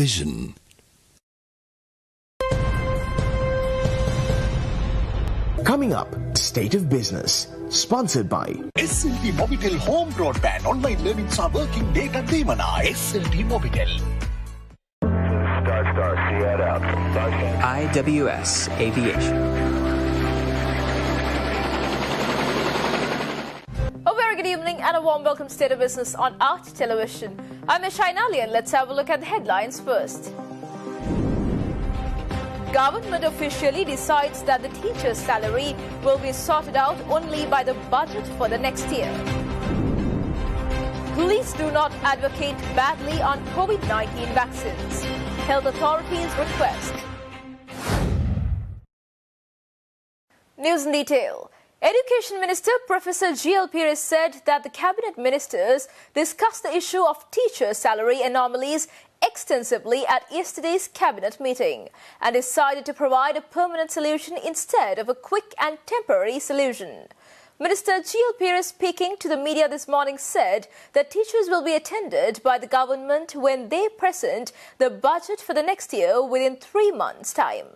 Vision. Coming up, State of Business, sponsored by SLT Mobitel Home Broadband Online Learning Working Data Demana. SLT Mobitel. IWS Aviation. A very good evening and a warm welcome to State of Business on Art Television. I'm Shaina Ali and let's have a look at the headlines first. Government officially decides that the teacher's salary will be sorted out only by the budget for the next year. Police do not advocate badly on COVID-19 vaccines. Health authorities request. News in detail. Education Minister Professor G.L. Pires said that the cabinet ministers discussed the issue of teacher salary anomalies extensively at yesterday's cabinet meeting and decided to provide a permanent solution instead of a quick and temporary solution. Minister G.L. Pires, speaking to the media this morning, said that teachers will be attended by the government when they present the budget for the next year within 3 months' time.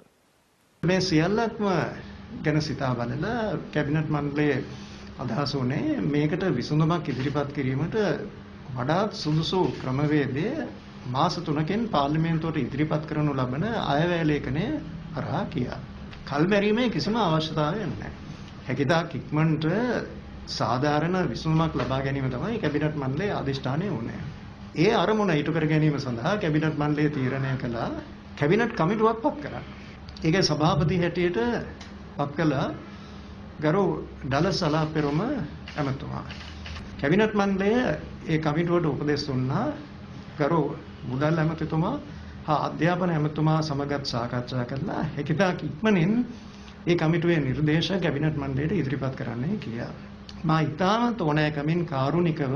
ගැන සිතා බලලා cabinet මණ්ඩලයේ අදහස උනේ මේකට විසඳුමක් ඉදිරිපත් කිරීමට වඩාත් සුදුසු ක්‍රමවේදය මාස 3කින් පාර්ලිමේන්තුවට ඉදිරිපත් කරනු ලබන අයවැය ලේඛනය හරහා කියා. කල්මැරීමේ කිසිම අවශ්‍යතාවයක් නැහැ. හැකිතාක් ඉක්මනට සාධාරණ විසඳුමක් ලබා ගැනීම තමයි කැබිනට් මණ්ඩලයේ අධිෂ්ඨානය වුණේ. ඒ අරමුණ ඊට කර ගැනීම සඳහා කැබිනට් මණ්ඩලය තීරණය කළා කැබිනට් කමිටුවක් පත් කරන්න. ඒකේ සභාපති හැටියට පත් කළා ගරු ඩලස් සලාපෙරුම ඇමතුමා. කැබිනට් මණ්ඩලය ඒ කමිටුවට උපදෙස් දුන්නා ගරු මුදල් ඇමතිතුමා හා අධ්‍යාපන ඇමතුමා සමගත් සාකච්ඡා කළා හැකිතාක් ඉක්මනින් ඒ කමිටුවේ නිර්දේශ කැබිනට් මණ්ඩලයට ඉදිරිපත් කරන්නයි කියා. මා ඉතාමත් ඕනෑකමින් කාරුණිකව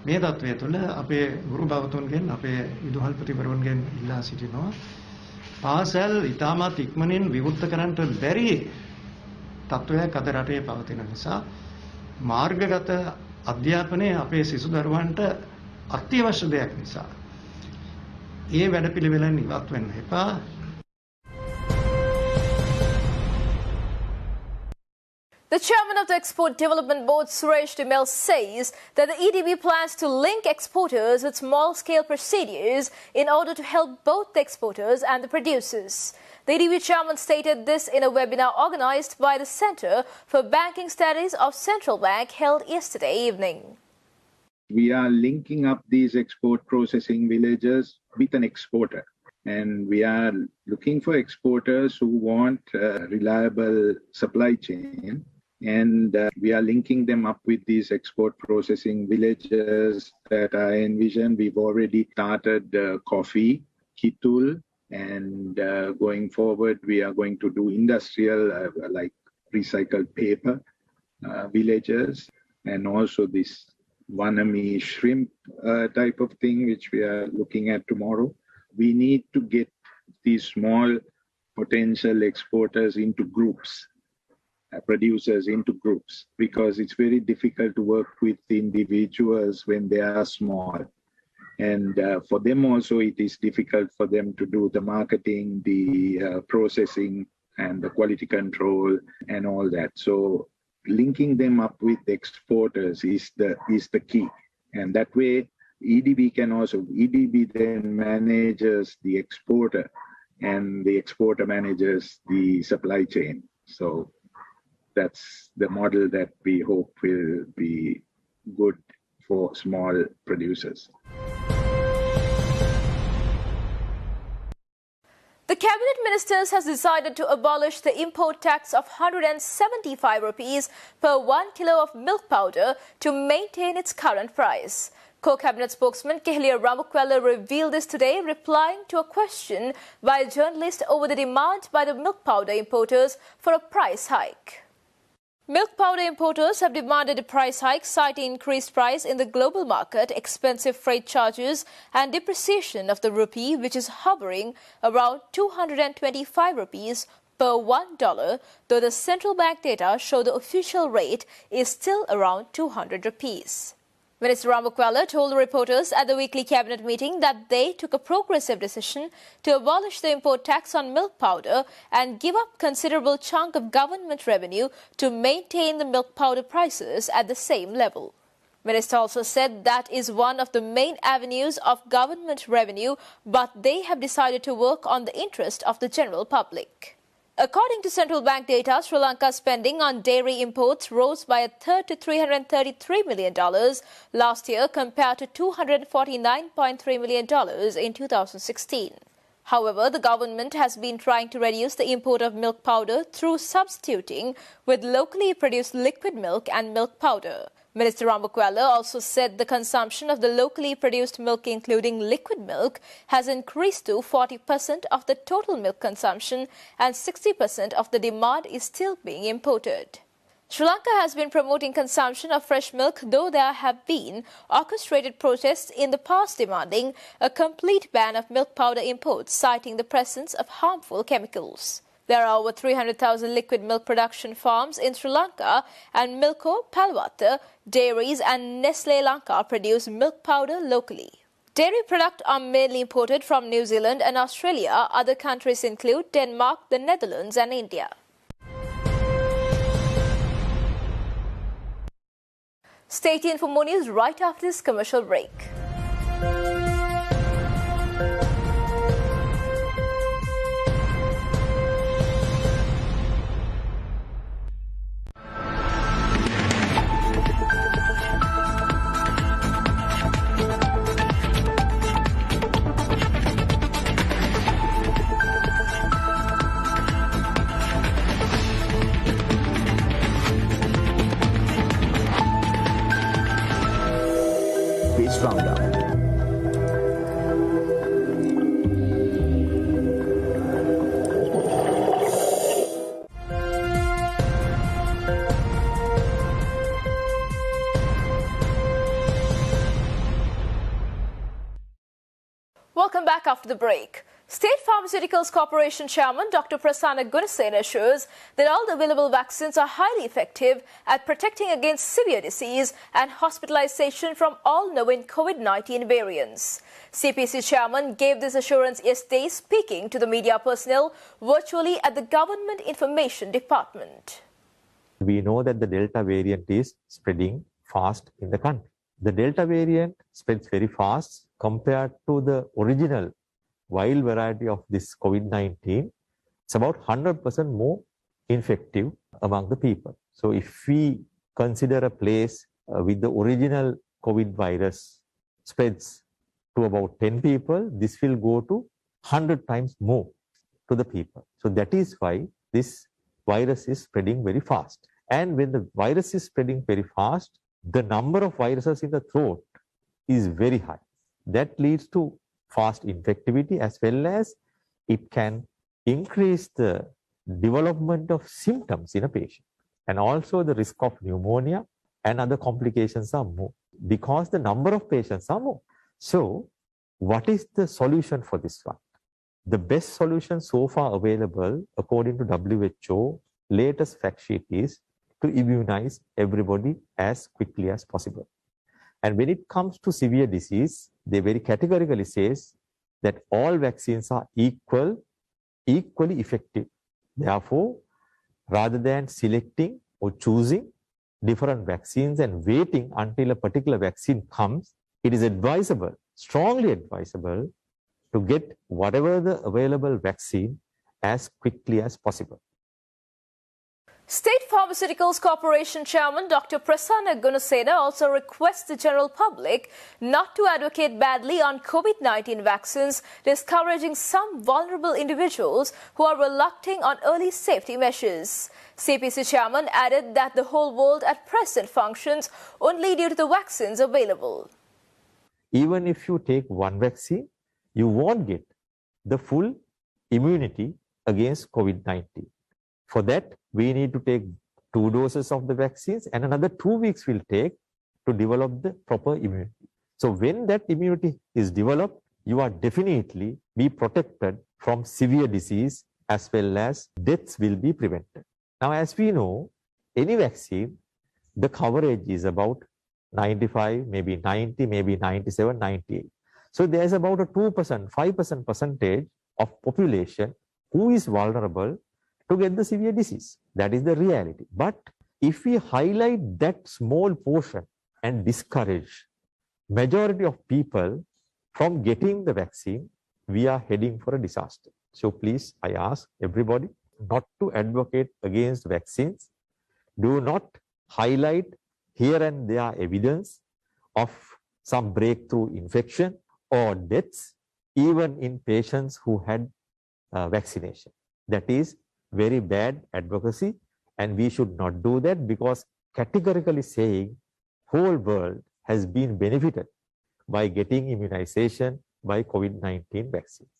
මේ තත්ත්වය තුළ අපේ ගුරු භවතුන්ගෙන් අපේ විදුහල්පතිවරුන්ගෙන් ඉල්ලා සිටිනවා පාසල් ඉතාමත් ඉක්මනින් විවෘත කරන්නට බැරි තත්ත්වයක් අද රටේ පවතින නිසා මාර්ගගත අධ්‍යාපනය අපේ සිසු දරුවන්ට අත්‍යවශ්‍ය දෙයක් නිසා ඒ වැඩපිළිවෙලෙන් ඉවත් වෙන්න එපා. The chairman of the Export Development Board, Suresh Demel, says that the EDB plans to link exporters with small-scale procedures in order to help both the exporters and the producers. The EDB chairman stated this in a webinar organized by the Center for Banking Studies of Central Bank held yesterday evening. We are linking up these export processing villages with an exporter. And we are looking for exporters who want a reliable supply chain. And we are linking them up with these export processing villages that I envision. We've already started coffee, kitul, and going forward, we are going to do industrial, like recycled paper villages, and also this Vanami shrimp type of thing, which we are looking at tomorrow. We need to get these small potential exporters into groups. Producers into groups, because it's very difficult to work with individuals when they are small, and for them also it is difficult for them to do the marketing, the processing, and the quality control and all that. So linking them up with exporters is the key, and that way EDB then manages the exporter, and the exporter manages the supply chain. So that's the model that we hope will be good for small producers. The Cabinet Ministers has decided to abolish the import tax of 175 rupees per 1 kilo of milk powder to maintain its current price. Co-Cabinet spokesman Kehlia Ramukwala revealed this today, replying to a question by a journalist over the demand by the milk powder importers for a price hike. Milk powder importers have demanded a price hike, citing increased price in the global market, expensive freight charges and depreciation of the rupee, which is hovering around 225 rupees per $1, though the central bank data show the official rate is still around 200 rupees. Minister Rambukwala told the reporters at the weekly cabinet meeting that they took a progressive decision to abolish the import tax on milk powder and give up considerable chunk of government revenue to maintain the milk powder prices at the same level. Minister also said that is one of the main avenues of government revenue, but they have decided to work on the interest of the general public. According to central bank data, Sri Lanka's spending on dairy imports rose by a third to $333 million last year compared to $249.3 million in 2016. However, the government has been trying to reduce the import of milk powder through substituting with locally produced liquid milk and milk powder. Minister Rambukwala also said the consumption of the locally produced milk, including liquid milk, has increased to 40% of the total milk consumption and 60% of the demand is still being imported. Sri Lanka has been promoting consumption of fresh milk, though there have been orchestrated protests in the past demanding a complete ban of milk powder imports, citing the presence of harmful chemicals. There are over 300,000 liquid milk production farms in Sri Lanka, and Milko, Palwata, dairies and Nestle Lanka produce milk powder locally. Dairy products are mainly imported from New Zealand and Australia. Other countries include Denmark, the Netherlands and India. Stay tuned for more news right after this commercial break. Roundup. Welcome back after the break. State Pharmaceuticals Corporation Chairman Dr. Prasanna Gunasena assures that all the available vaccines are highly effective at protecting against severe disease and hospitalization from all known COVID-19 variants. CPC Chairman gave this assurance yesterday speaking to the media personnel virtually at the Government Information Department. We know that the Delta variant is spreading fast in the country. The Delta variant spreads very fast compared to the original wild variety of this COVID-19. It's about 100% more infective among the people. So if we consider a place with the original COVID virus spreads to about 10 people, this will go to 100 times more to the people. So that is why this virus is spreading very fast. And when the virus is spreading very fast, the number of viruses in the throat is very high. That leads to fast infectivity, as well as it can increase the development of symptoms in a patient. And also the risk of pneumonia and other complications are more because the number of patients are more. So what is the solution for this one? The best solution so far available, according to WHO, latest fact sheet is to immunize everybody as quickly as possible. And when it comes to severe disease, they very categorically says that all vaccines are equally effective. Therefore, rather than selecting or choosing different vaccines and waiting until a particular vaccine comes, it is advisable, strongly advisable, to get whatever the available vaccine as quickly as possible. State Pharmaceuticals Corporation Chairman Dr. Prasanna Gunasena also requests the general public not to advocate badly on COVID-19 vaccines, discouraging some vulnerable individuals who are reluctant on early safety measures. CPC Chairman added that the whole world at present functions only due to the vaccines available. Even if you take one vaccine, you won't get the full immunity against COVID-19. For that, we need to take 2 doses of the vaccines, and another 2 weeks will take to develop the proper immunity. So when that immunity is developed, you are definitely be protected from severe disease as well as deaths will be prevented. Now, as we know, any vaccine, the coverage is about 95, maybe 90, maybe 97, 98. So there's about a 2%, 5% percentage of population who is vulnerable to get the severe disease. That is the reality. But if we highlight that small portion and discourage majority of people from getting the vaccine, we are heading for a disaster. So please, I ask everybody not to advocate against vaccines. Do not highlight here and there evidence of some breakthrough infection or deaths, even in patients who had vaccination. That is very bad advocacy, and we should not do that, because categorically saying whole world has been benefited by getting immunization by COVID-19 vaccines.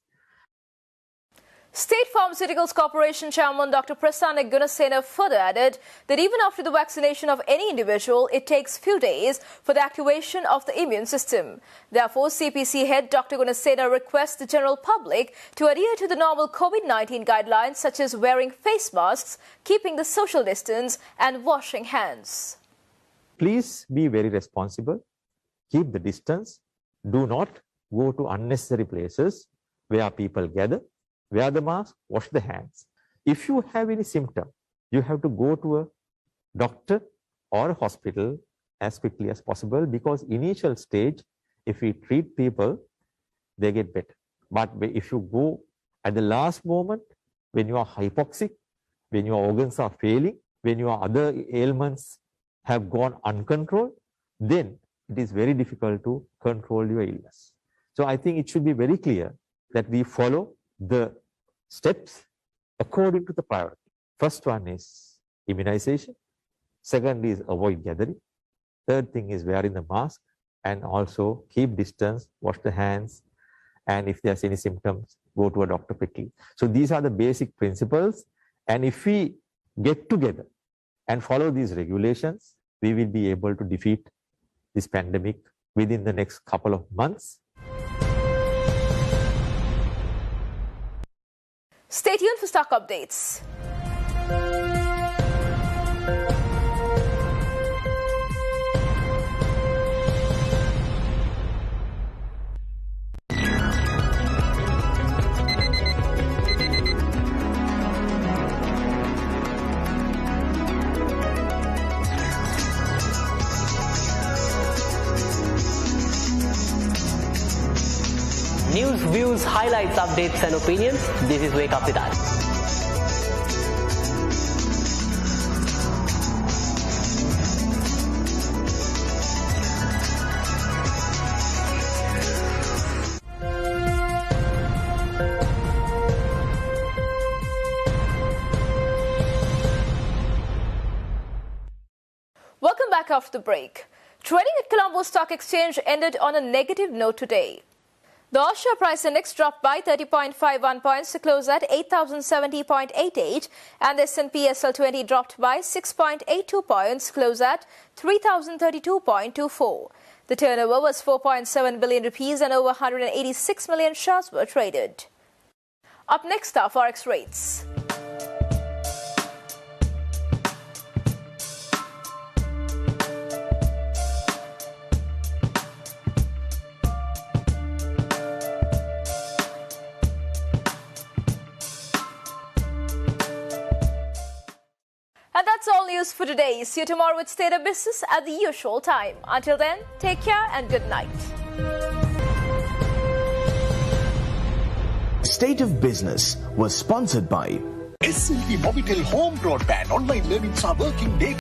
State Pharmaceuticals Corporation Chairman Dr. Prasanna Gunasena further added that even after the vaccination of any individual, it takes few days for the activation of the immune system. Therefore, CPC head Dr. Gunasena requests the general public to adhere to the normal COVID-19 guidelines, such as wearing face masks, keeping the social distance and washing hands. Please be very responsible. Keep the distance. Do not go to unnecessary places where people gather. Wear the mask, wash the hands. If you have any symptom, you have to go to a doctor or a hospital as quickly as possible, because initial stage, if we treat people, they get better. But if you go at the last moment, when you are hypoxic, when your organs are failing, when your other ailments have gone uncontrolled, then it is very difficult to control your illness. So I think it should be very clear that we follow the steps according to the priority. First one is immunization. Second is avoid gathering. Third thing is wearing the mask, and also keep distance, wash the hands, and if there's any symptoms, go to a doctor quickly. So these are the basic principles, and if we get together and follow these regulations, we will be able to defeat this pandemic within the next couple of months. Stay tuned for stock updates. News, views, highlights, updates and opinions. This is Wake Up With Us. Welcome back after the break. Trading at Colombo Stock Exchange ended on a negative note today. The Offshore Price Index dropped by 30.51 points to close at 8,070.88, and the S&P SL20 dropped by 6.82 points, close at 3,032.24. The turnover was 4.7 billion rupees and over 186 million shares were traded. Up next are Forex rates. And that's all news for today. See you tomorrow with State of Business at the usual time. Until then, take care and good night. State of Business was sponsored by SLT Mobitel Home Broadband Online Learning Working Day.